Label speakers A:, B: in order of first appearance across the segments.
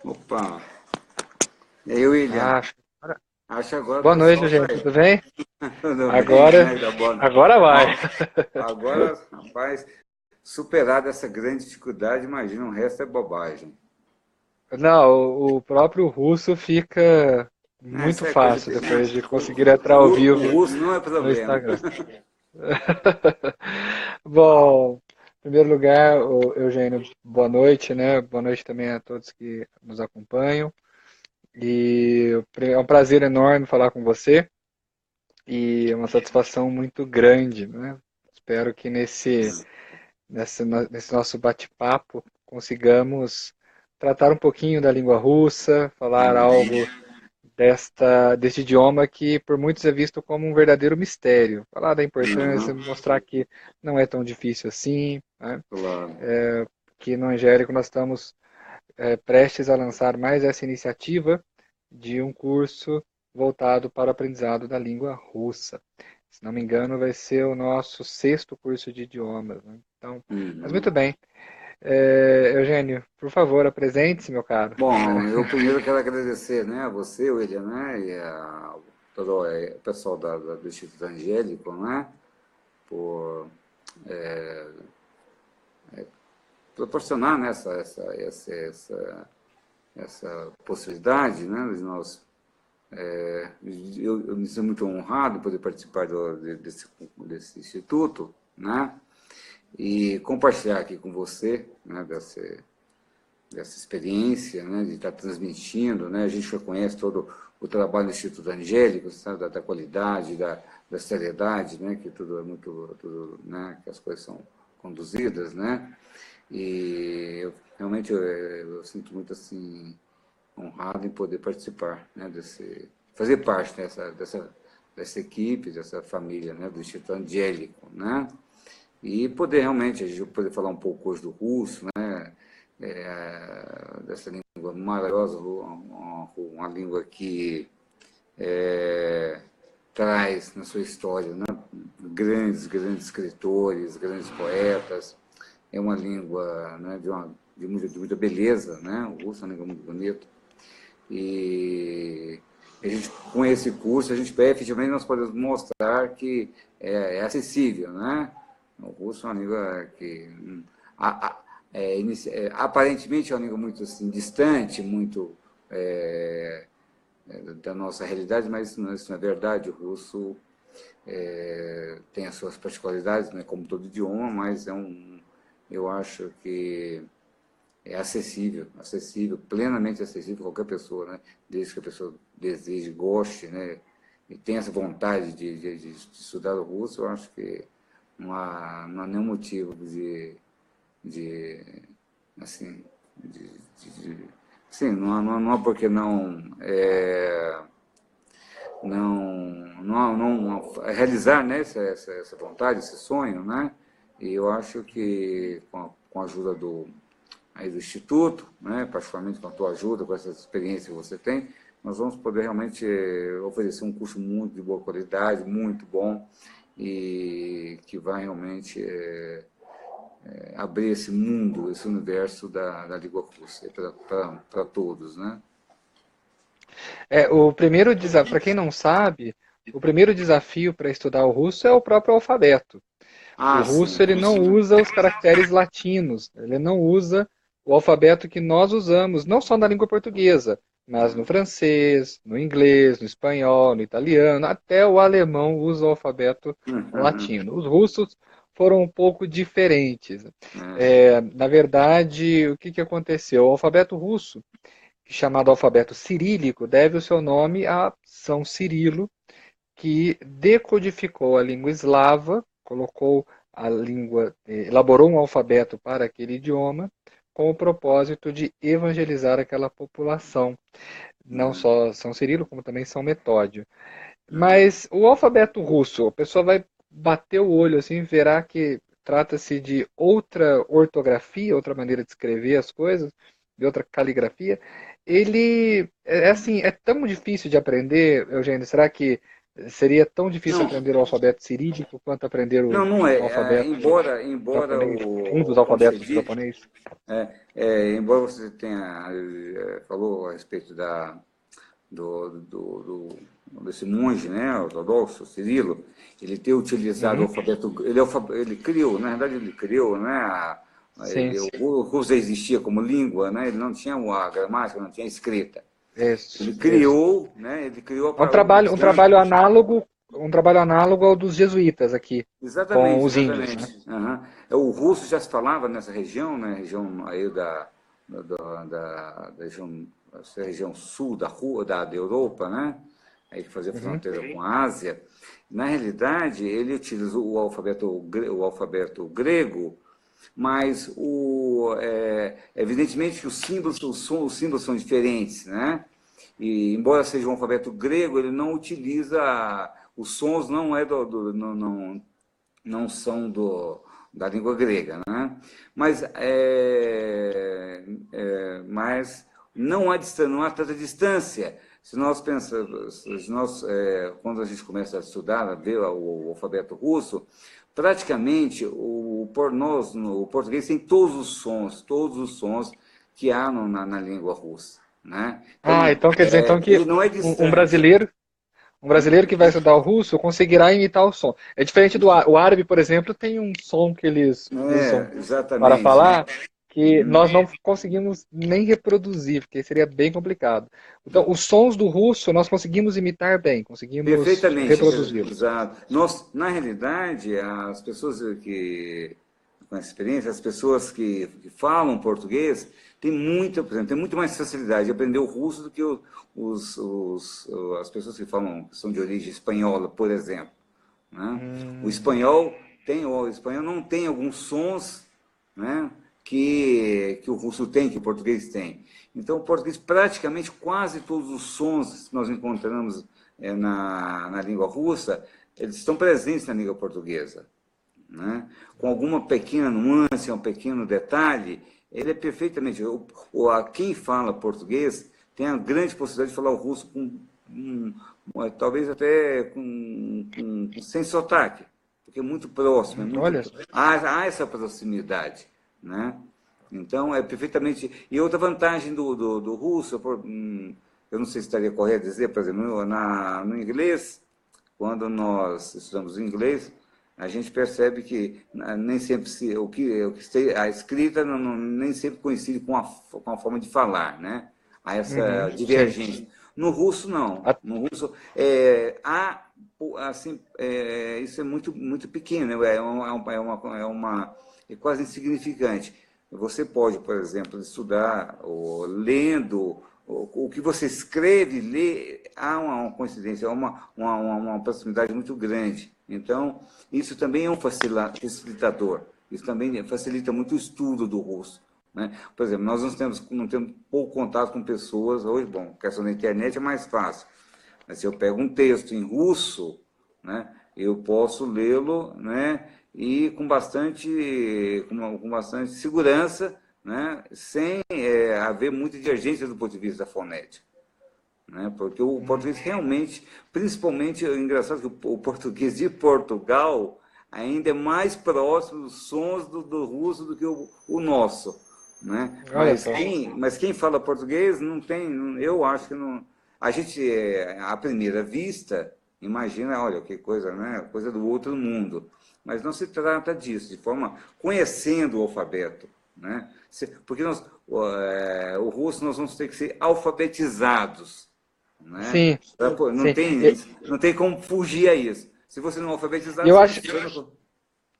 A: Opa! E aí, William?
B: Ah,
A: Acho que agora o
B: boa noite,
A: pessoal
B: gente.
A: vai.
B: Tudo bem?
A: Tudo bem,
B: Agora,
A: né? Tá bom.
B: agora vai.
A: Ó, agora, rapaz, superada essa grande dificuldade, imagina, o resto é bobagem.
B: Não, o próprio russo fica
A: Isso
B: muito
A: é coisa
B: fácil
A: de. Né?
B: depois de conseguir entrar ao
A: O
B: vivo
A: russo não é
B: no
A: problema.
B: Instagram. Bom, em primeiro lugar, Eugênio, boa noite, né? Boa noite também a todos que nos acompanham. E é um prazer enorme falar com você e é uma satisfação muito grande, né? Espero que nesse nosso bate-papo consigamos tratar um pouquinho da língua russa, falar algo deste idioma que por muitos é visto como um verdadeiro mistério. Falar da importância,
A: Uhum,
B: mostrar que não é tão difícil assim, né?
A: claro.
B: Que no Angélico nós estamos prestes a lançar mais essa iniciativa de um curso voltado para o aprendizado da língua russa. Se não me engano, vai ser o nosso sexto curso de idiomas, né? Então, mas muito
A: Uhum.
B: bem. Eugênio, por favor, apresente-se, meu caro.
A: Bom, eu primeiro quero agradecer, né, a você, William, né, e todo o pessoal do Instituto Angélico, né, por proporcionar, né, essa possibilidade, né, de nós. Eu me sinto muito honrado poder participar desse instituto, né, e compartilhar aqui com você, né, dessa experiência, né, de estar transmitindo, né, a gente já conhece todo o trabalho do Instituto Angélico, sabe, da qualidade, da seriedade, né, que tudo é tudo, né, que as coisas são conduzidas, né, e realmente eu sinto muito assim honrado em poder participar, né, fazer parte dessa equipe, dessa família, né, do Instituto Angélico, né, e poder realmente, a gente poder falar um pouco hoje do russo, né, dessa língua maravilhosa, uma língua que é, traz na sua história, né, grandes escritores, grandes poetas, é uma língua, né, de muita beleza, né, o russo é uma língua muito bonita, e a gente, com esse curso, a gente efetivamente nós podemos mostrar que é acessível, né? O russo é uma língua que a, a, aparentemente é uma língua muito assim, distante, muito é, da nossa realidade, mas isso não é verdade. O russo tem as suas particularidades, né, como todo idioma, mas eu acho que é acessível, plenamente acessível a qualquer pessoa, né? Desde que a pessoa deseje, goste, né? E tenha essa vontade de estudar o russo, eu acho que não há nenhum motivo de assim, sim, não há porque não realizar, né, essa vontade, esse sonho, né? E eu acho que com a ajuda aí do Instituto, né, particularmente com a tua ajuda, com essa experiência que você tem, nós vamos poder realmente oferecer um curso muito de boa qualidade, muito bom, e que vai realmente abrir esse mundo, esse universo da língua russa para todos, né?
B: O primeiro desafio, para quem não sabe, o primeiro desafio para estudar o russo é o próprio alfabeto. O
A: Ah,
B: russo
A: sim.
B: ele não usa os caracteres latinos, ele não usa o alfabeto que nós usamos, não só na língua portuguesa, mas no francês, no inglês, no espanhol, no italiano, até o alemão usa o alfabeto latino. Os russos foram um pouco diferentes. Na verdade, o que aconteceu? O alfabeto russo, chamado alfabeto cirílico, deve o seu nome a São Cirilo, que decodificou a língua eslava, colocou a língua, elaborou um alfabeto para aquele idioma, com o propósito de evangelizar aquela população, não só São Cirilo, como também São Metódio. Mas o alfabeto russo, a pessoa vai bater o olho assim, verá que trata-se de outra ortografia, outra maneira de escrever as coisas, de outra caligrafia. Ele é assim, é tão difícil de aprender, Eugênio. Será que Seria tão difícil
A: Não,
B: aprender o alfabeto cirílico quanto aprender
A: não,
B: o
A: não é.
B: alfabeto
A: Embora
B: japonês? Um dos
A: como você
B: alfabetos
A: disse,
B: japonês?
A: embora você tenha falou a respeito desse monge, né, ortodoxo, Cirilo, ele ter utilizado o
B: Uhum.
A: alfabeto, ele criou, na verdade ele criou, né,
B: Sim,
A: o russo já existia como língua, né, ele não tinha a gramática, não tinha a escrita.
B: isso,
A: Ele
B: isso.
A: criou, né, ele criou
B: É
A: usando.
B: um trabalho análogo ao dos jesuítas aqui, com
A: Exatamente,
B: os índios, né?
A: exatamente. Aham. O russo já se falava nessa região, né, região aí da região, essa região sul da Europa, né, aí que fazia
B: Uhum.
A: fronteira com a Ásia. Na realidade, ele utilizou o alfabeto grego, mas evidentemente que os símbolos são diferentes, né? E embora seja um alfabeto grego, ele não utiliza os sons, não é não são da língua grega, né? Mas, mas não há tanta distância. Se nós pensamos, quando a gente começa a estudar, a ver o alfabeto russo, praticamente o português tem todos os sons que há na língua russa, né?
B: Ah,
A: Então,
B: então quer dizer então que
A: ele não é
B: um
A: distante.
B: brasileiro, um
A: Hum?
B: brasileiro que vai estudar o russo conseguirá imitar o som. É diferente o árabe, por exemplo, tem um som que eles usam para
A: Exatamente.
B: falar que
A: Uhum.
B: nós não conseguimos nem reproduzir, porque seria bem complicado. Então, os sons do russo nós conseguimos imitar bem, conseguimos
A: Perfeitamente,
B: reproduzi-los.
A: exato. Nós, na realidade, as pessoas que, com essa experiência, as pessoas que falam português têm muita, por exemplo, têm muito mais facilidade de aprender o russo do que as pessoas que são de origem espanhola, por exemplo. Né?
B: Hum.
A: O espanhol não tem alguns sons, né, que o russo tem, que o português tem. Então, o português, praticamente quase todos os sons que nós encontramos na língua russa, eles estão presentes na língua portuguesa. Né? Com alguma pequena nuance, um pequeno detalhe, ele é perfeitamente. Quem fala português tem a grande possibilidade de falar o russo talvez até sem sotaque, porque é muito próximo,
B: Olha,
A: há essa proximidade, né? Então é perfeitamente. E outra vantagem do russo, eu não sei se estaria correto dizer, por exemplo, no inglês, quando nós estudamos inglês, a gente percebe que nem sempre a escrita nem sempre coincide com a forma de falar, né? Há essa
B: uhum, sim.
A: divergência. No russo, não.
B: A-
A: No russo, há, assim, isso é muito pequeno, é quase insignificante. Você pode, por exemplo, estudar ou lendo o que você escreve, lê, há uma coincidência, há uma proximidade muito grande. Então, isso também é um facilitador. Isso também facilita muito o estudo do russo. Né? Por exemplo, nós não temos pouco contato com pessoas hoje. Bom, a questão da internet é mais fácil. Mas se eu pego um texto em russo, né, eu posso lê-lo, né, e com bastante segurança, né, sem haver muita divergência do ponto de vista fonético. Né, porque o português realmente, principalmente, é engraçado que o português de Portugal ainda é mais próximo dos sons do russo do que o nosso. Né?
B: Olha só.
A: Mas quem fala português não tem, eu acho que não. A gente, à primeira vista, imagina, olha, que coisa, né? Coisa do outro mundo. Mas não se trata disso, de forma conhecendo o alfabeto. Né? Porque o russo nós vamos ter que ser alfabetizados. Né?
B: Sim,
A: Não
B: sim.
A: tem, não tem como fugir a isso. Se você não é
B: E
A: alfabetizado,
B: eu acho,
A: você não.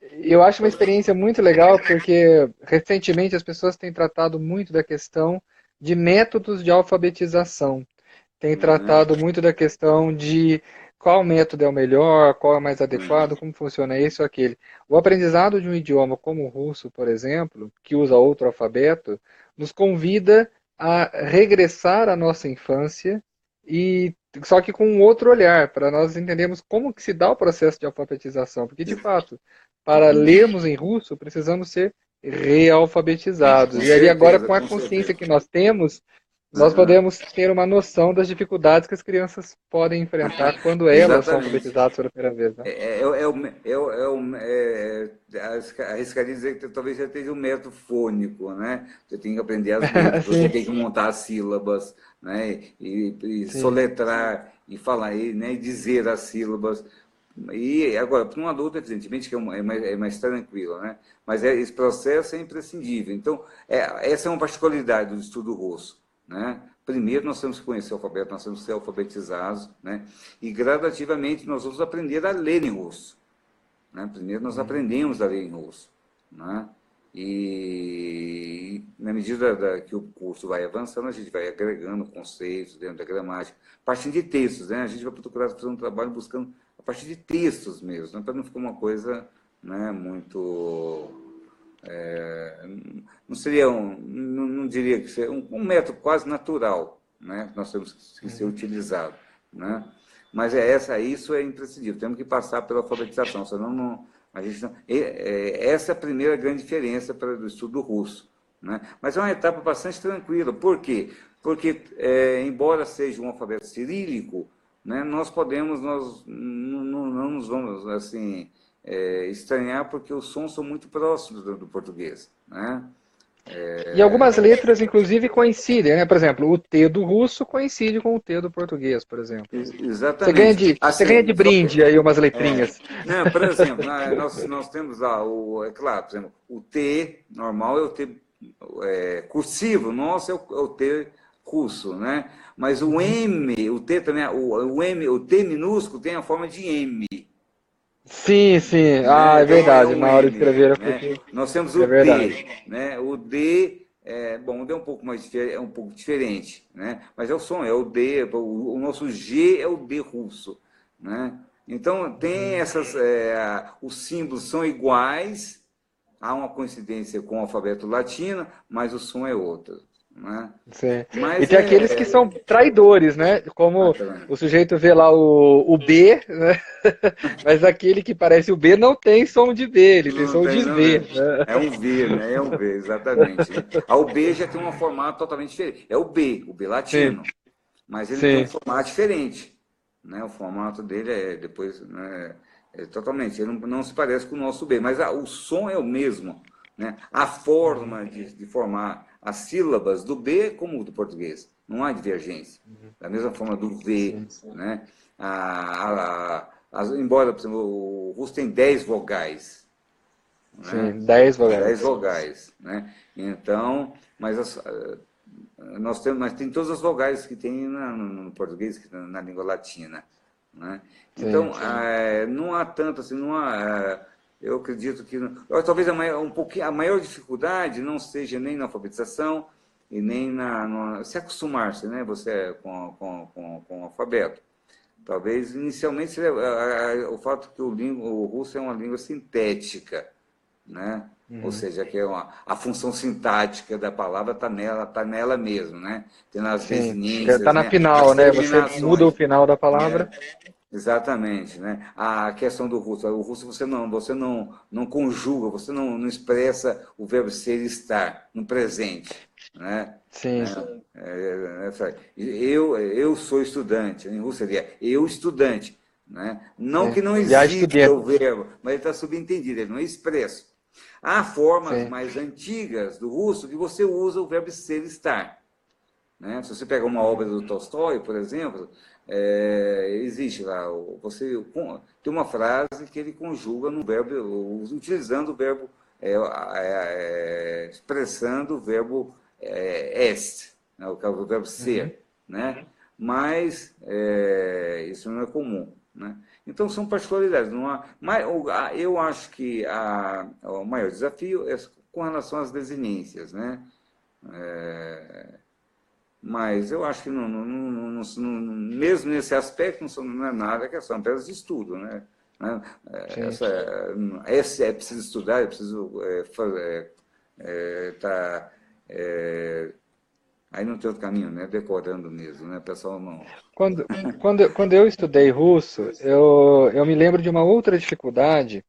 B: eu acho uma experiência muito legal porque recentemente as pessoas têm tratado muito da questão de métodos de alfabetização. Têm
A: Uhum.
B: tratado muito da questão de qual método é o melhor, qual é o mais adequado, como funciona isso ou aquele. O aprendizado de um idioma como o russo, por exemplo, que usa outro alfabeto, nos convida a regressar à nossa infância e só que com um outro olhar, para nós entendermos como que se dá o processo de alfabetização, porque de fato, para lermos em russo, precisamos ser realfabetizados.
A: Com
B: E ali agora
A: certeza,
B: com a
A: com
B: consciência
A: certeza.
B: que nós temos, nós podemos ter uma noção das dificuldades que as crianças podem enfrentar quando elas são
A: Exatamente.
B: alfabetizadas pela primeira vez, né?
A: Arriscaria dizer que talvez já esteja um método fônico, né? Você tem que aprender as letras, você
B: Sim,
A: tem que montar as sílabas, né? E
B: sim.
A: soletrar, e falar, né? E dizer as sílabas. E agora, para um adulto, evidentemente, que é mais tranquilo, né? Mas esse processo é imprescindível. Então, essa é uma particularidade do estudo russo, né? Primeiro, nós temos que conhecer o alfabeto, nós temos que ser alfabetizados, né? E gradativamente nós vamos aprender a ler em russo, né? Primeiro, nós aprendemos a ler em russo, né? E na medida que o curso vai avançando, a gente vai agregando conceitos dentro da gramática, partindo de textos, né? A gente vai procurar fazer um trabalho buscando a partir de textos mesmo, né? Para não ficar uma coisa, né, muito... não seria não diria que seria um método quase natural, né? Que nós temos que ser utilizado, né? Mas isso é imprescindível, temos que passar pela alfabetização, senão a gente não, essa é a primeira grande diferença do estudo russo, né? Mas é uma etapa bastante tranquila. Por quê? Porque, embora seja um alfabeto cirílico, né, nós não nos vamos assim estranhar, porque os sons são muito próximos do português, né?
B: E algumas letras, inclusive, coincidem, né? Por exemplo, o T do russo coincide com o T do português, por exemplo.
A: Exatamente.
B: Você ganha
A: Assim,
B: de brinde aí umas letrinhas.
A: não, por exemplo, nós temos lá, é claro, por exemplo, o T normal é o T cursivo, nosso é o T russo, né? Mas o M, o T também, o T minúsculo tem a forma de M,
B: Sim, sim. Ah,
A: né?
B: é
A: Então é
B: verdade.
A: um
B: Na hora de
A: M,
B: escrever eu
A: né?
B: fiquei.
A: Nós temos o
B: É verdade.
A: D, né? O D bom, o D é um pouco é um pouco diferente, né? Mas é o som, é o D, o nosso G é o D russo, né? Então tem os símbolos são iguais, há uma coincidência com o alfabeto latino, mas o som é outro, né?
B: Sim. E
A: Mas
B: tem aqueles que são traidores, né? Como
A: tá vendo?
B: o sujeito vê lá o B, né? Mas aquele que parece o B não tem som de B, ele tem
A: Não
B: som
A: tem,
B: de
A: não
B: V,
A: é.
B: né?
A: É um V, né? É um V, exatamente. Né? O B já tem um formato totalmente diferente. É o B
B: Sim,
A: latino, mas ele tem um
B: sim.
A: formato diferente, né? O formato dele depois, né, totalmente, ele não se parece com o nosso B, mas o som é o mesmo, né? A forma de formar as sílabas do B é como do português, não há divergência. Da mesma forma do V,
B: Sim,
A: né? Embora, por exemplo, o russo tem 10 vogais, né?
B: sim. 10
A: 10
B: vogais.
A: vogais, né? Então, mas tem todas as vogais que tem no português, na língua latina, né?
B: Sim.
A: Então, não há tanto assim, não há, eu acredito que talvez a maior dificuldade não seja nem na alfabetização e nem se acostumar-se, né? Você com o alfabeto. Talvez inicialmente seja o fato que o russo é uma língua sintética, né? Ou seja, que a função sintática da palavra está nela mesmo, né? Tem nas
B: Sim. Está
A: desinências,
B: na
A: né? As
B: final, né? Você muda o
A: terminações.
B: final da
A: É,
B: palavra.
A: exatamente, né? A questão do russo, o russo você não conjuga, você não expressa o verbo ser e estar no presente, né?
B: Sim.
A: Eu sou estudante, em russo seria eu estudante, né? Não
B: Sim.
A: que não
B: Já
A: exista
B: estudei.
A: o verbo, mas ele está subentendido, ele não é expresso. Há formas
B: Sim.
A: mais antigas do russo que você usa o verbo ser e estar, né? Se você pega uma obra do Tolstói, por exemplo, existe lá, você tem uma frase que ele conjuga no verbo, utilizando o verbo, expressando o verbo est, né? O verbo ser, né? Mas isso não é comum, né? Então são particularidades. Não há, eu acho que o maior desafio é com relação às desinências, né? Mas eu acho que mesmo nesse aspecto não é nada que são apenas de estudo, né?
B: Sim.
A: É preciso estudar, é preciso fazer, tá, aí não tem outro caminho, né? Decorando mesmo, né? O pessoal não...
B: Quando eu estudei russo, eu me lembro de uma outra dificuldade,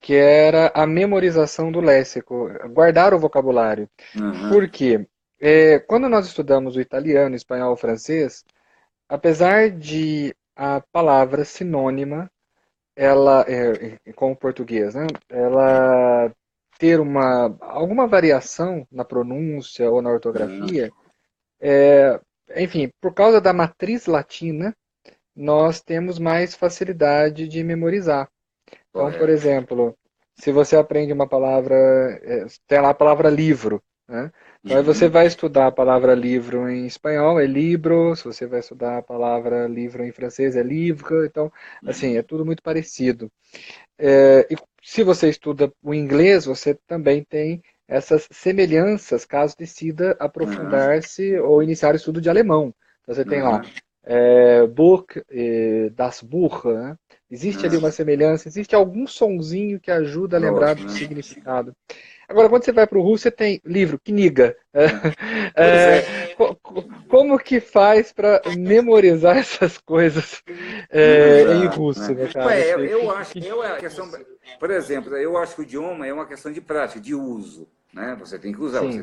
B: que era a memorização do léxico, guardar o vocabulário.
A: Aham,
B: Por quê? Quando nós estudamos o italiano, o espanhol, o francês, apesar de a palavra sinônima, ela, com o português, né, ela ter alguma variação na pronúncia ou na
A: Aham,
B: ortografia, enfim, por causa da matriz latina, nós temos mais facilidade de memorizar. Então, por
A: correto.
B: exemplo, se você aprende uma palavra, tem lá a palavra livro, né? Então, aí você
A: Uhum,
B: vai estudar a palavra livro em espanhol, é libro, se você vai estudar a palavra livro em francês, é livre, então, assim, é
A: uhum,
B: tudo muito parecido. E se você estuda o inglês, você também tem essas semelhanças, caso decida
A: aham,
B: aprofundar-se ou iniciar o estudo de alemão. Então, você tem lá
A: aham,
B: Buch, das Buch, né? Existe ali uma
A: aham.
B: semelhança, existe algum sonzinho que ajuda a lembrar
A: Lógico,
B: do
A: né?
B: significado. Agora, quando você vai para o russo, você tem livro, kniga.
A: É. Pois é.
B: Como que faz para memorizar essas coisas em
A: Memorizar,
B: russo,
A: né?
B: meu caro?
A: Ué, eu acho, a questão, por exemplo, eu acho que o idioma é uma questão de prática, de uso, né? Você tem que usar,
B: Sim.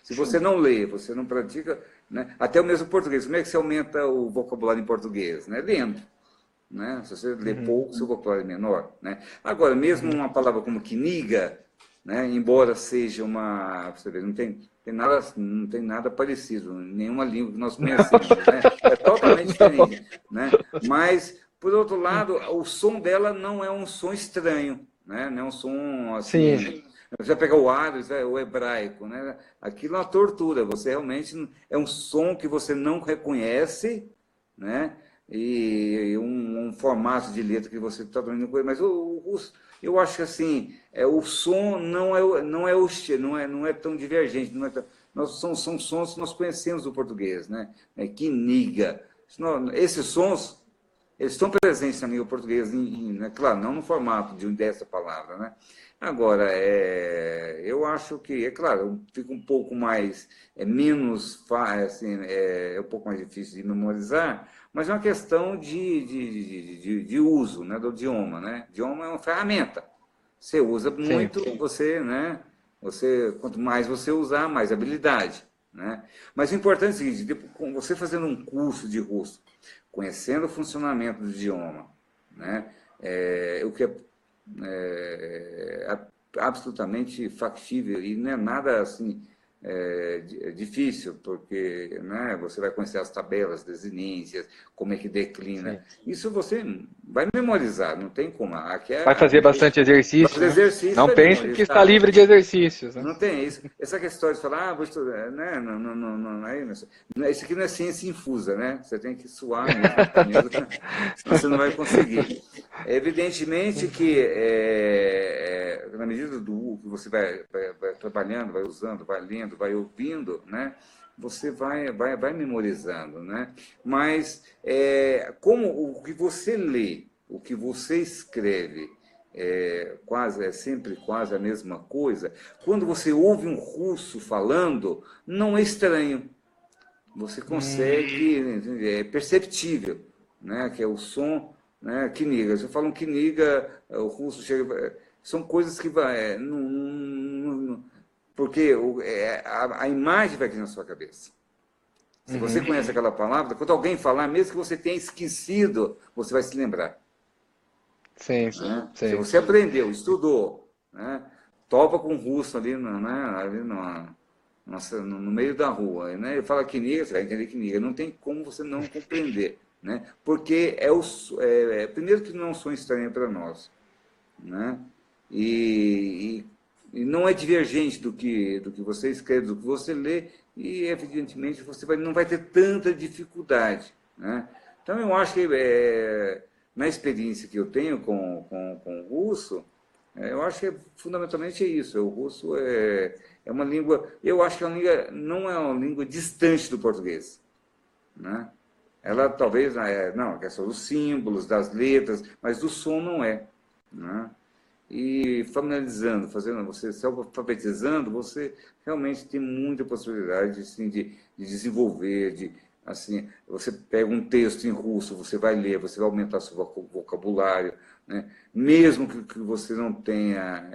A: se você não lê, você não pratica, né? Até o mesmo português, como é que você aumenta o vocabulário em português, né? Lendo, né? Se você lê
B: Uhum,
A: pouco, seu vocabulário é menor, né? Agora, mesmo
B: uhum.
A: uma palavra como quiniga, né? Embora seja você vê, não tem nada parecido, em nenhuma língua que nós conhecemos, né? É totalmente
B: Não.
A: diferente, né? Mas, por outro lado, o som dela não é um som estranho, né? Não é um som
B: Sim.
A: assim. Você vai pegar o árabe, o hebraico, né? Aquilo é uma tortura. Você realmente é um som que você não reconhece, né? E um formato de letra que você está dormindo com ele. Mas eu acho que assim, o som não é tão divergente, são sons que nós conhecemos do português, né? Que niga. Esses sons, eles estão presentes na língua portuguesa, né? Claro, não no formato dessa palavra, né? Agora, eu acho que, é claro, fica um pouco mais, assim, um pouco mais difícil de memorizar, mas é uma questão de uso, né, do idioma, né? O idioma é uma ferramenta. Você usa
B: Sim.
A: muito, né? Quanto mais você usar, mais habilidade, né? Mas o importante é o seguinte, com você fazendo um curso de russo, conhecendo o funcionamento do idioma, né? O que é absolutamente factível e não é nada assim difícil, porque né, você vai conhecer as tabelas, desinências, como é que declina.
B: Sim.
A: Isso você vai memorizar, não tem como. Aqui
B: Vai
A: é
B: fazer bastante
A: mas
B: exercício, né?
A: exercício
B: Não
A: vai
B: pense que está
A: memorizar.
B: livre de exercícios, né?
A: Não tem isso. Essa questão de falar, vou estudar, né? Isso aqui não é ciência infusa, né? Você tem que suar mesmo, senão você não vai conseguir. É evidentemente que, na medida do que você vai trabalhando, vai usando, vai lendo, vai ouvindo, né? Você vai memorizando, né? Mas como o que você lê, o que você escreve, é sempre quase a mesma coisa. Quando você ouve um russo falando, não é estranho. Você
B: Hum,
A: consegue, é perceptível, né? Que é o som, né? Kniga. Você fala um Kniga, o russo chega, são coisas que vai, porque a imagem vai aqui na sua cabeça. Se você
B: uhum.
A: conhece aquela palavra, quando alguém falar, mesmo que você tenha esquecido, você vai se lembrar.
B: Sim,
A: Né? Se
B: sim.
A: você aprendeu, estudou, né? Topa com o russo ali, no meio da rua, né? Ele fala Kniga, você vai entender Kniga. Não tem como você não compreender, né? Porque primeiro que não é um som estranho para nós, né? E não é divergente do que você escreve, do que você lê, e evidentemente você não vai ter tanta dificuldade, né? Então eu acho que na experiência que eu tenho com o russo, eu acho que fundamentalmente é isso. O russo é uma língua, eu acho que não é uma língua distante do português, né? Ela talvez, não, a questão dos símbolos, das letras, mas do som não é, né? E familiarizando, fazendo você se alfabetizando, você realmente tem muita possibilidade assim, de desenvolver, assim, você pega um texto em russo, você vai ler, você vai aumentar seu vocabulário, né? Mesmo que você não tenha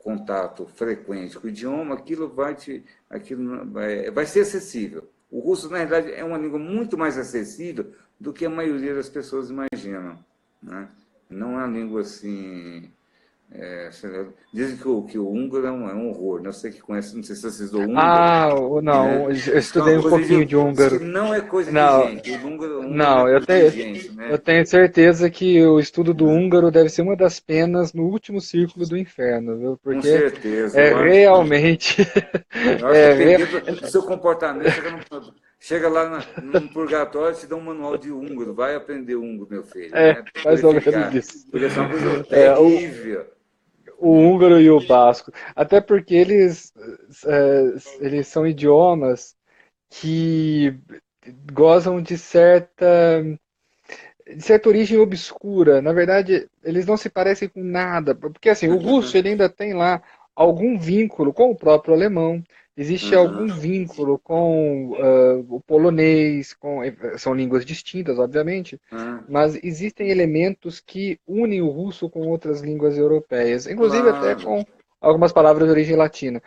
A: contato frequente com o idioma, vai ser acessível. O russo, na realidade, é uma língua muito mais acessível do que a maioria das pessoas imaginam, né? Não é uma língua assim... dizem que o húngaro é um horror, né? Eu sei que conhece, não sei se vocês do húngaro,
B: Não,
A: né?
B: eu
A: Diz que é uma
B: estudei um
A: coisa
B: pouquinho de
A: diz que
B: húngaro.
A: não é coisa de
B: Não,
A: gente. O húngaro não
B: não,
A: é coisa de gente,
B: eu
A: né?
B: tenho certeza que o estudo do húngaro deve ser uma das penas no último círculo do inferno, viu?
A: Com
B: Porque
A: certeza,
B: é
A: eu acho que
B: realmente.
A: Eu acho que
B: É, rea-
A: dependendo do seu comportamento, chega lá no purgatório e te dá um manual de húngaro. Vai aprender húngaro, meu filho, né? Para
B: mais ou menos
A: purificar.
B: isso.
A: Porque essa é uma coisa
B: É,
A: terrível,
B: o
A: né?
B: húngaro e o basco. Até porque eles são idiomas que gozam de certa origem obscura. Na verdade, eles não se parecem com nada. Porque assim, o russo ele ainda tem lá algum vínculo com o próprio alemão. Existe algum
A: Uhum.
B: vínculo com o polonês, são línguas distintas, obviamente,
A: Ah,
B: mas existem elementos que unem o russo com outras línguas europeias, inclusive até
A: claro.
B: com algumas palavras de origem latina.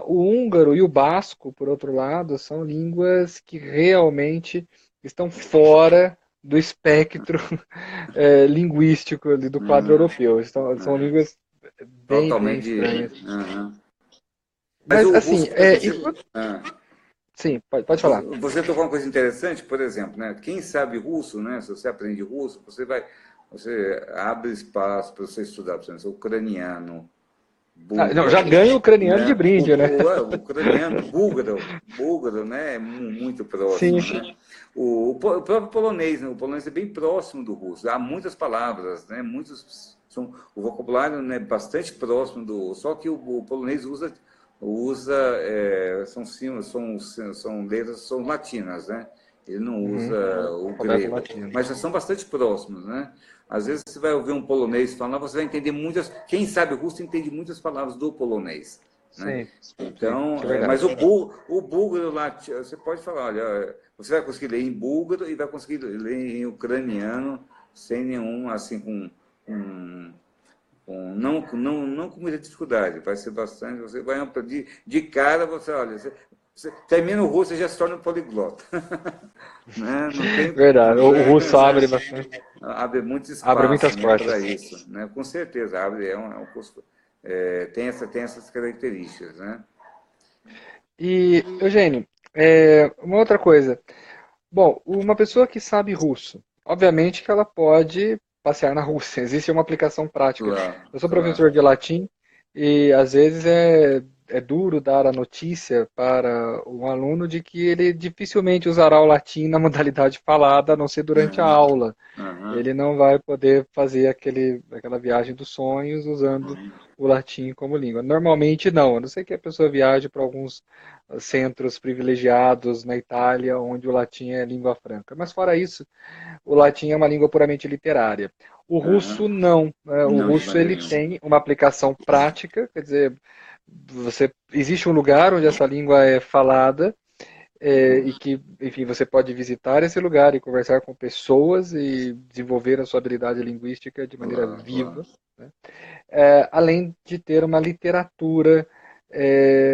B: O húngaro e o basco, por outro lado, são línguas que realmente estão fora do espectro linguístico ali do quadro
A: Uhum.
B: europeu. São
A: Uhum.
B: línguas bem, bem
A: Totalmente.
B: estranhas.
A: Uhum. Mas
B: Mas
A: o
B: assim,
A: russo, por exemplo,
B: sim, pode falar.
A: você tocou uma coisa interessante, por exemplo, né? Quem sabe russo, né? Se você aprende russo, você abre espaço para você estudar, por exemplo, ucraniano,
B: Não, já
A: búlgaro,
B: ganha o ucraniano de
A: né?
B: brinde, né?
A: O ucraniano, búlgaro, né? É muito
B: Sim,
A: próximo, né? O próprio polonês, né? O polonês é bem próximo do russo. Há muitas palavras, né? O vocabulário, né, bastante próximo do. Só que o polonês usa são letras são latinas, né? Ele não
B: uhum.
A: usa o
B: Alfabeto
A: grego,
B: latino.
A: mas são bastante próximos, né? Às vezes você vai ouvir um polonês falando, você vai entender muitas. Quem sabe russo entende muitas palavras do polonês, né?
B: Sim, sim,
A: Então,
B: isso é
A: mas
B: verdade.
A: o búlgaro lá, você pode falar, olha, você vai conseguir ler em búlgaro e vai conseguir ler em ucraniano sem nenhum, assim, não com muita dificuldade. Vai ser bastante, você vai de cara, olha, você termina o russo e já se torna um poliglota. Né? Não tem,
B: Verdade. O russo abre bastante,
A: abre muito
B: abre
A: espaço,
B: muitas
A: né, para
B: portas.
A: isso, né? Com certeza, abre, é um curso, tem essas características, né?
B: E, Eugênio, uma outra coisa. Bom, uma pessoa que sabe russo, obviamente que ela pode passear na Rússia. Existe uma aplicação prática.
A: Claro,
B: Eu sou
A: claro.
B: professor de latim e às vezes é duro dar a notícia para um aluno de que ele dificilmente usará o latim na modalidade falada, a não ser durante a
A: Uhum,
B: aula.
A: uhum,
B: Ele não vai poder fazer aquela viagem dos sonhos usando o latim como língua. Normalmente não, a não ser que a pessoa viaje para alguns centros privilegiados na Itália, onde o latim é língua franca. Mas fora isso, o latim é uma língua puramente literária. O russo
A: uhum.
B: não, né? O
A: Não, de
B: russo
A: maneira
B: ele
A: nenhuma.
B: tem uma aplicação prática, quer dizer, existe um lugar onde essa língua é falada e que, enfim, você pode visitar esse lugar e conversar com pessoas e desenvolver a sua habilidade linguística de maneira
A: Claro, claro.
B: viva, né? Além de ter uma literatura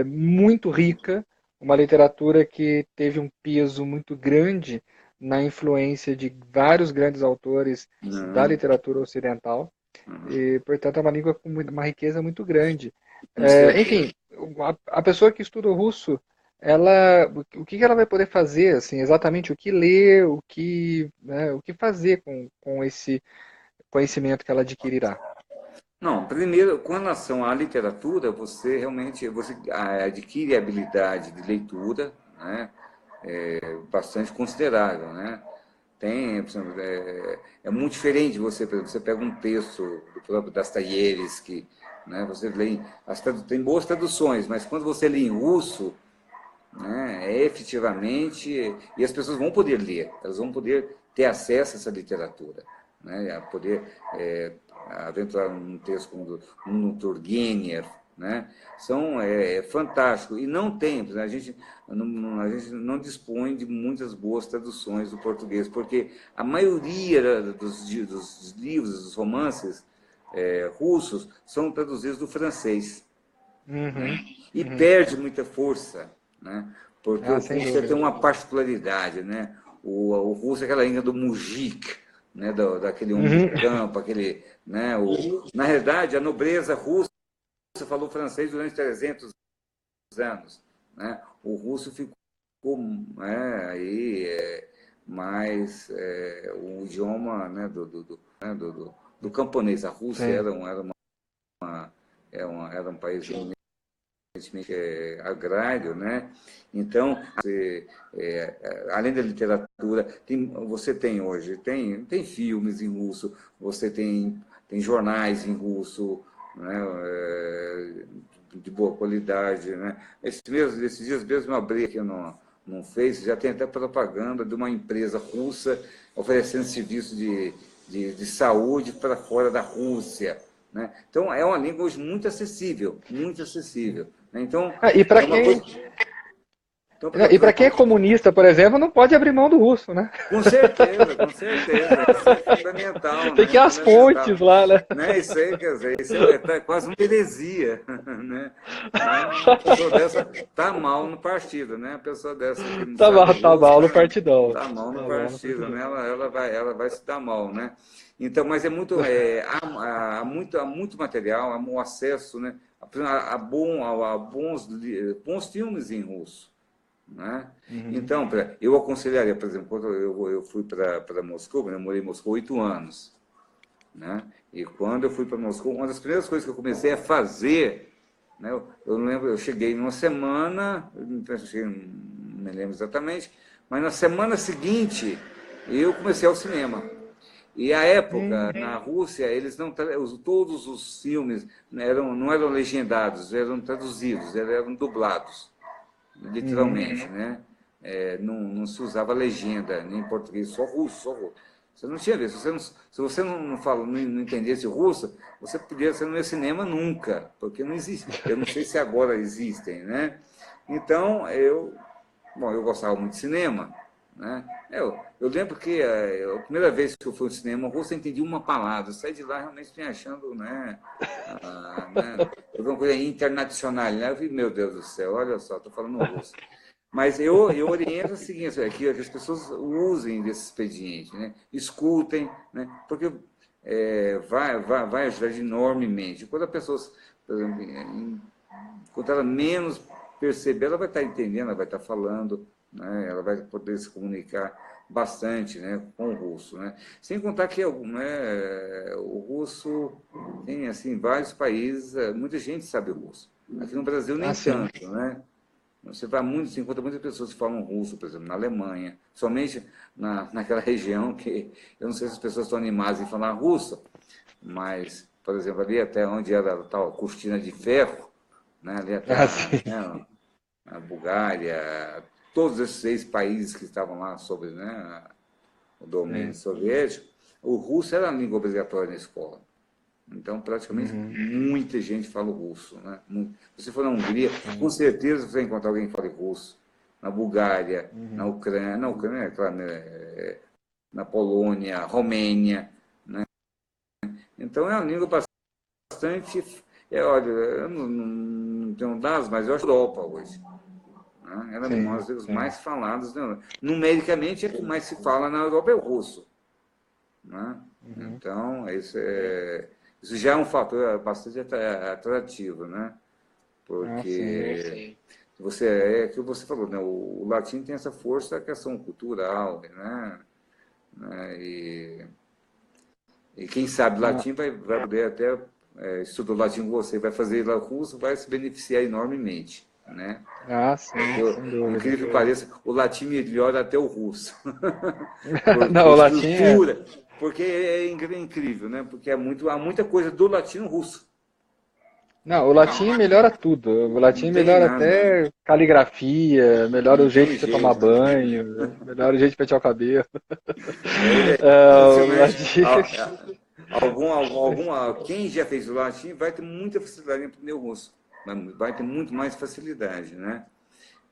B: muito rica, uma literatura que teve um peso muito grande na influência de vários grandes autores da
A: Uhum,
B: literatura ocidental,
A: uhum.
B: e, portanto, é uma língua com uma riqueza muito grande.
A: Com certeza.
B: Enfim, a pessoa que estuda o russo, o que ela vai poder fazer, assim, exatamente o que ler, né, o que fazer com esse conhecimento que ela adquirirá?
A: Não, primeiro, com relação à literatura, você realmente adquire habilidade de leitura, né, bastante considerável, né? Tem, por exemplo, é muito diferente você, por exemplo, você pega um texto do próprio Dostoiévski, né, você lê, tem boas traduções, mas quando você lê em russo, né, efetivamente, e as pessoas vão poder ler, elas vão poder ter acesso a essa literatura, né, a poder aventurar um texto como um Turgenev, né, são fantásticos, e não tem, a gente não dispõe de muitas boas traduções do português, porque a maioria dos livros, dos romances, russos são traduzidos do francês.
B: Uhum.
A: E perde muita força, né? Porque o
B: Sem
A: russo
B: dúvida.
A: tem uma particularidade, né? O russo é aquela língua do mujik, né? Daquele homem de campo, aquele, né? Na realidade, a nobreza russa falou francês durante 300 anos, né? O russo ficou mais o idioma, né? Do camponês. A Rússia
B: Sim.
A: era um país agrário, né? Então, além da literatura, você tem hoje, tem filmes em russo, você tem jornais em russo, né? De boa qualidade, né? Esses dias mesmo eu abri aqui no Face, já tem até propaganda de uma empresa russa oferecendo serviço de saúde para fora da Rússia, né? Então, é uma língua hoje muito acessível, muito acessível. Então,
B: E para
A: é uma
B: quem,
A: coisa. Então, por exemplo,
B: é comunista, por exemplo, não pode abrir mão do russo, né?
A: com certeza, com certeza. Isso é fundamental,
B: Tem
A: né?
B: que ir às
A: Fundamental.
B: fontes lá, né?
A: Né? Isso aí, quer dizer, isso é quase uma heresia. Né? Uma pessoa dessa está mal no partido, né? A pessoa dessa que não sabe
B: Tá
A: russo,
B: mal no partidão.
A: está mal no
B: Tá mal no
A: partido,
B: partidão.
A: né? Ela vai se dar mal, né? Então, mas há muito material, há um acesso, né? A bons filmes em russo. Né? Então, eu aconselharia, por exemplo, quando eu fui para Moscou, eu morei em Moscou 8 anos. Né? E quando eu fui para Moscou, uma das primeiras coisas que eu comecei a fazer, né? Eu lembro, eu cheguei numa semana, não me lembro exatamente, mas na semana seguinte eu comecei ao cinema. E à época, na Rússia, eles não todos os filmes não eram legendados, eram traduzidos, eram dublados, literalmente, né? Não se usava legenda, nem em português, só russo, só russo. Você não tinha visto. Se você não entendesse russo, você não ia cinema nunca, porque não existe. Eu não sei se agora existem, né? Então, eu gostava muito de cinema, né? Eu lembro que a primeira vez que eu fui ao cinema russo, eu entendi uma palavra. Eu saí de lá realmente me achando, né? Alguma coisa internacional, né? Eu vi, meu Deus do céu, olha só, estou falando russo. Mas eu oriento o seguinte, que as pessoas usem desse expediente, né? Escutem, né? Porque vai ajudar enormemente. Quando a pessoa, por exemplo, quanto ela menos perceber, ela vai estar entendendo, ela vai estar falando, né? Ela vai poder se comunicar bastante, né, com o russo, né? Sem contar que, né, o russo tem assim vários países, muita gente sabe russo. Aqui no Brasil nem tanto, né? Você encontra muitas pessoas que falam russo, por exemplo, na Alemanha, somente naquela região que eu não sei se as pessoas estão animadas em falar russo, mas, por exemplo, ali até onde era a tal cortina de ferro, né, ali até a Bulgária, todos esses 6 países que estavam lá sob, né, o domínio soviético, o russo era a língua obrigatória na escola. Então, praticamente, muita gente fala o russo. Né? Se você for na Hungria, com certeza você vai encontrar alguém que fale russo. Na Bulgária, na Ucrânia, claro, né? Na Polônia, Romênia. Né? Então, é uma língua bastante... olha, eu não tenho dados, mas eu acho que a Europa hoje. Né? Ela é uma das línguas mais faladas. Né? Numericamente, é que mais se fala na Europa é o russo. Né? Então, isso já é um fator bastante atrativo, né? Porque é que você falou, né? O latim tem essa força da questão cultural, né? E quem sabe latim vai poder até estudar latim com você, vai fazer lá russo, vai se beneficiar enormemente, né?
B: Sem dúvida.
A: Incrível que pareça, o latim melhora até o russo.
B: Não, o latim
A: estrutura, porque é incrível, né? Porque há muita coisa do latim no russo.
B: Não, o latim melhora tudo. O latim
A: Não tem
B: melhora
A: nada.
B: até caligrafia, melhora o
A: Não
B: jeito
A: tem
B: de você tomar
A: jeito.
B: banho, melhora o jeito de pentear o cabelo. O
A: Impressionante.
B: latim.
A: Quem já fez o latim vai ter muita facilidade em aprender o russo. Vai ter muito mais facilidade, né?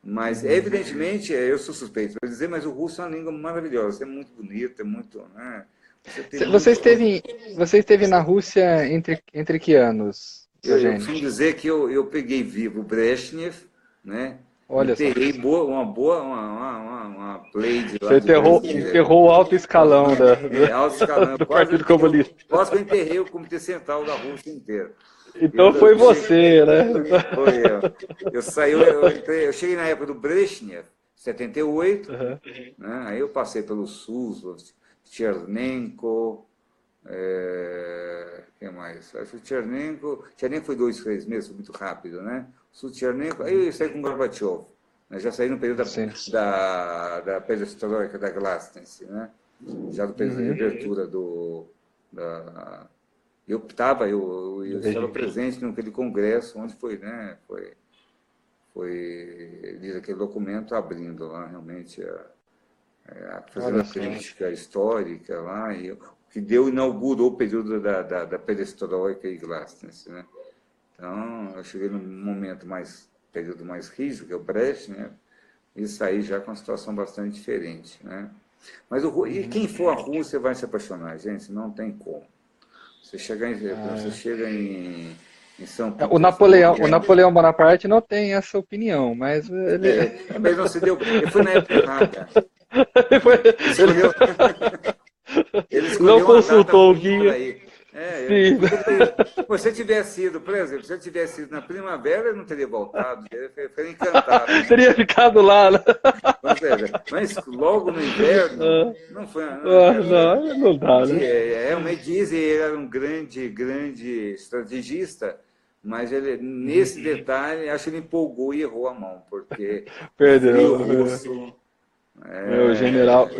A: Mas, evidentemente, eu sou suspeito para dizer, mas o russo é uma língua maravilhosa, é muito bonita, é muito, né? Você tem
B: Você
A: muito.
B: esteve na Rússia entre que anos,
A: Eu
B: Eugênio?
A: costumo dizer que eu peguei vivo o Brezhnev, né?
B: Olha só.
A: Enterrei uma Pleiade lá
B: Você
A: de Brezhnev.
B: enterrou o alto escalão
A: Alto escalão,
B: do Partido Comunista.
A: quase que eu enterrei o Comitê Central da Rússia inteiro.
B: Então foi você, né?
A: Foi eu. Eu saí, eu cheguei na época do Brezhnev, 78,
B: Uhum.
A: né? Aí eu passei pelos Suslov, Chernenko, quem mais? Acho que o Chernenko foi 2, 3 meses, foi muito rápido, né? O Chernenko, aí eu saí com o Gorbachev, né? Já saí no período
B: Sim.
A: da perestroika, da Glasnost, né? Já do período de abertura da, eu
B: Do
A: estava
B: regime.
A: presente naquele congresso onde foi, né? Diz aquele documento abrindo lá realmente fazendo
B: Olha
A: a
B: só.
A: crítica histórica lá, e o que inaugurou o período da perestroika e glasnost, né? Então, eu cheguei num período mais rígido, que é o Brezhnev, né? E saí já com uma situação bastante diferente, né? Mas e quem for à Rússia vai se apaixonar, gente, não tem como. Você chega em São
B: O
A: Petersburgo.
B: Napoleão Bonaparte não tem essa opinião, mas ele,
A: Mas não se deu. Ele foi na época errada. Ele
B: ele
A: escolheu, ele
B: não
A: escolheu uma data
B: consultou o
A: ruim
B: guia.
A: para ir.
B: Sim.
A: Porque ele, se tivesse ido, por exemplo, se ele tivesse ido na primavera, ele não teria voltado, ele foi encantado, né?
B: Teria ficado lá, né?
A: Mas logo no inverno, não foi.
B: Não, não dá, né?
A: Realmente dizem que ele era um grande, grande estrategista, mas ele, nesse detalhe, acho que ele empolgou e errou a mão, porque o frio
B: Perdeu.
A: russo.
B: O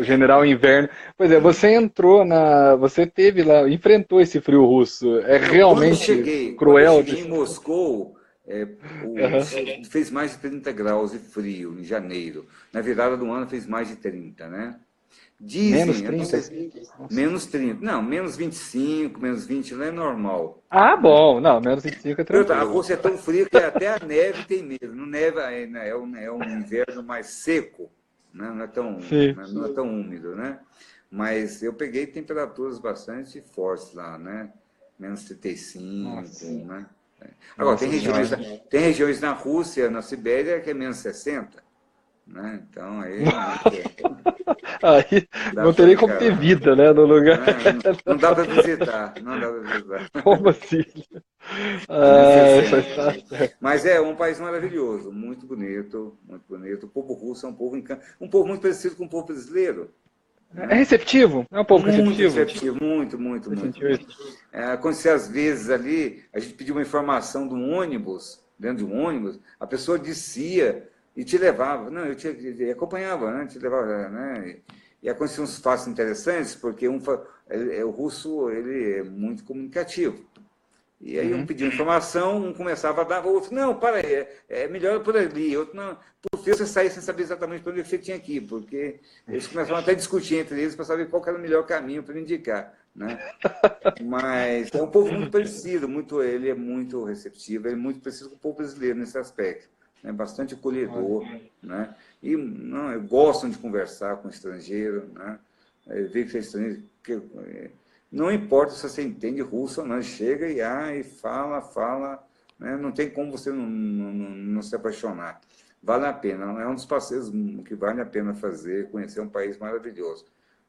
B: general Inverno. Pois é, você teve lá, enfrentou esse frio russo. É
A: Não,
B: realmente
A: quando eu
B: cruel.
A: cheguei em Moscou, fez mais de 30 graus de frio em janeiro. Na virada do ano fez mais de 30, né?
B: Menos
A: Dizem, eu não
B: 30.
A: sei,
B: Nossa.
A: menos 30. Não, menos 25, menos 20 não é normal.
B: Ah,
A: Né?
B: bom. Não, menos 25 é
A: A
B: tranquilo.
A: Rússia é tão fria que até a neve tem medo. Não neva, é um inverno mais seco, né?
B: Sim.
A: Não é tão úmido, né? Mas eu peguei temperaturas bastante fortes lá, né? Menos 35,
B: Nossa.
A: né? Agora,
B: Nossa Senhora.
A: tem regiões na Rússia, na Sibéria, que é menos 60, né? Então, aí realmente
B: Aí
A: dá
B: não
A: para
B: teria como ter
A: encarar.
B: vida, né, no lugar.
A: Não dá para visitar, não dá para visitar.
B: Como assim?
A: É menos
B: Ah, só
A: 60.
B: está certo.
A: Mas é um país maravilhoso, muito bonito, muito bonito. O povo russo é um povo muito parecido com o povo brasileiro,
B: É
A: né?
B: receptivo? É um povo
A: Muito
B: receptivo?
A: receptivo, muito, muito,
B: Você
A: muito,
B: sentiu
A: muito.
B: isso?
A: Acontecia às vezes ali, a gente pediu uma informação de um ônibus, dentro de um ônibus, a pessoa descia e te levava. Não, eu acompanhava, né? Te levava, né? E aconteciam uns fatos interessantes, porque o russo ele é muito comunicativo. E aí um
B: Uhum.
A: pedia informação, um começava a dar, o outro, não, para aí, é melhor por ali, outro, não, por que você sair sem saber exatamente para onde você tinha que ir, porque eles começavam até a discutir entre eles para saber qual era o melhor caminho para indicar, né? Mas é um povo muito parecido, ele é muito receptivo, ele é muito parecido com o povo brasileiro nesse aspecto, né? Bastante acolhedor, né? E não, gostam de conversar com o estrangeiro, né? Ver que você é estrangeiro, não importa se você entende russo ou não, chega e fala, né? Não tem como você não se apaixonar. Vale a pena, é um dos passeios que vale a pena fazer, conhecer um país maravilhoso.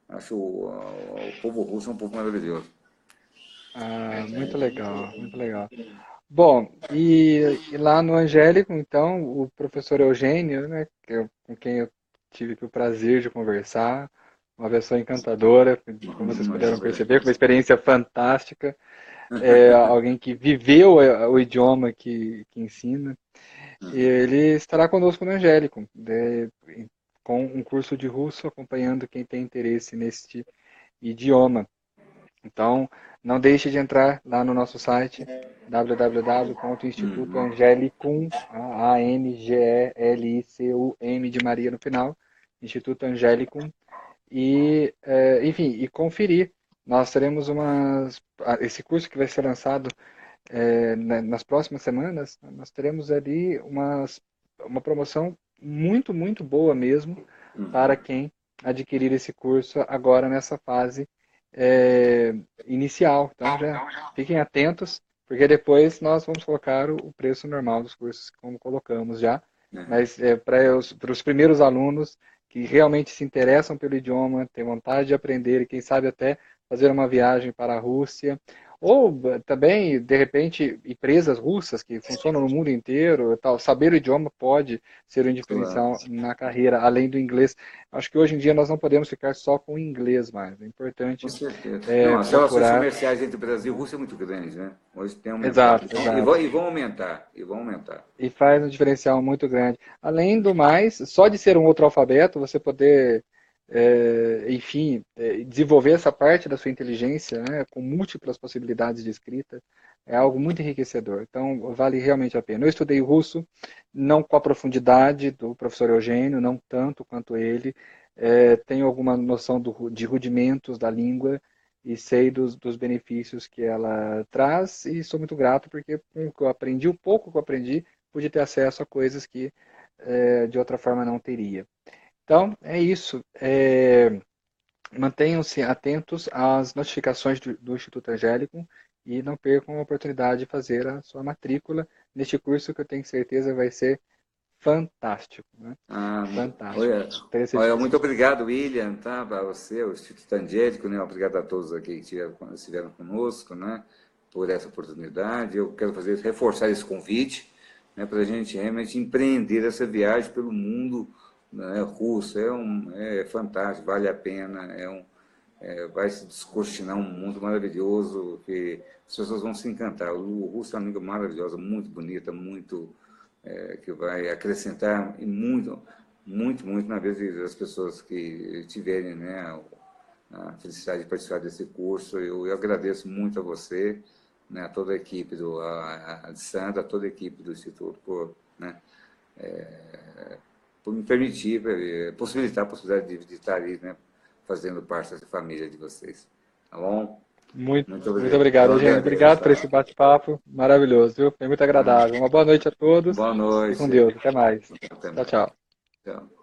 A: Acho o povo russo um povo maravilhoso.
B: Ah, muito legal, muito legal. Bom, e lá no Angélico, então, o professor Eugênio, né, com quem eu tive aqui o prazer de conversar, uma pessoa encantadora, como vocês puderam perceber, com uma experiência fantástica, alguém que viveu o idioma que ensina, e ele estará conosco no Angélico, com um curso de russo, acompanhando quem tem interesse neste idioma. Então, não deixe de entrar lá no nosso site www.institutoangelicum, Angelicum de Maria no final, Instituto Angelicum, e, enfim, e conferir. Nós teremos esse curso que vai ser lançado nas próximas semanas, nós teremos ali uma promoção muito, muito boa mesmo para quem adquirir esse curso agora nessa fase inicial. Então já fiquem atentos, porque depois nós vamos colocar o preço normal dos cursos, como colocamos já. Mas para os primeiros alunos que realmente se interessam pelo idioma, têm vontade de aprender e quem sabe até fazer uma viagem para a Rússia, ou também, de repente, empresas russas que funcionam no mundo inteiro, tal, saber o idioma pode ser um diferencial na carreira, além do inglês. Acho que hoje em dia nós não podemos ficar só com o inglês mais. É importante
A: Com certeza. Não, as relações
B: procurar.
A: comerciais entre Brasil e Rússia é muito grande, né? Hoje tem aumentado.
B: Exato, exato.
A: E vão aumentar, e vão aumentar.
B: E faz um diferencial muito grande. Além do mais, só de ser um outro alfabeto, você poder, enfim, desenvolver essa parte da sua inteligência, né, com múltiplas possibilidades de escrita, é algo muito enriquecedor. Então, vale realmente a pena. Eu estudei russo, não com a profundidade do professor Eugênio, não tanto quanto ele. Tenho alguma noção de rudimentos da língua e sei dos benefícios que ela traz e sou muito grato porque com o que eu aprendi, o pouco que eu aprendi, pude ter acesso a coisas que de outra forma não teria. Então, é isso. Mantenham-se atentos às notificações do Instituto Angélico e não percam a oportunidade de fazer a sua matrícula neste curso que eu tenho certeza vai ser fantástico. Né? Fantástico.
A: Olha, muito obrigado, William, tá? Para você, o Instituto Angélico, né? Obrigado a todos aqui que estiveram conosco, né? Por essa oportunidade. Eu quero reforçar esse convite, né? Para a gente realmente empreender essa viagem pelo mundo, né, russo. É fantástico, vale a pena, vai se descortinar um mundo maravilhoso que as pessoas vão se encantar. O russo é uma língua maravilhosa, muito bonita, muito... que vai acrescentar muito, muito, muito na vida das pessoas que tiverem, né, a felicidade de participar desse curso. Eu agradeço muito a você, né, a toda a equipe a Sandra, a toda a equipe do Instituto por me permitir, possibilitar a possibilidade de estar ali, né, fazendo parte dessa família de vocês. Tá bom?
B: Muito obrigado, gente. Obrigado por esse bate-papo maravilhoso, viu? Foi muito agradável. Uma boa noite a todos.
A: Boa noite.
B: E com Deus. Até mais. Tchau, tchau.
A: Tchau.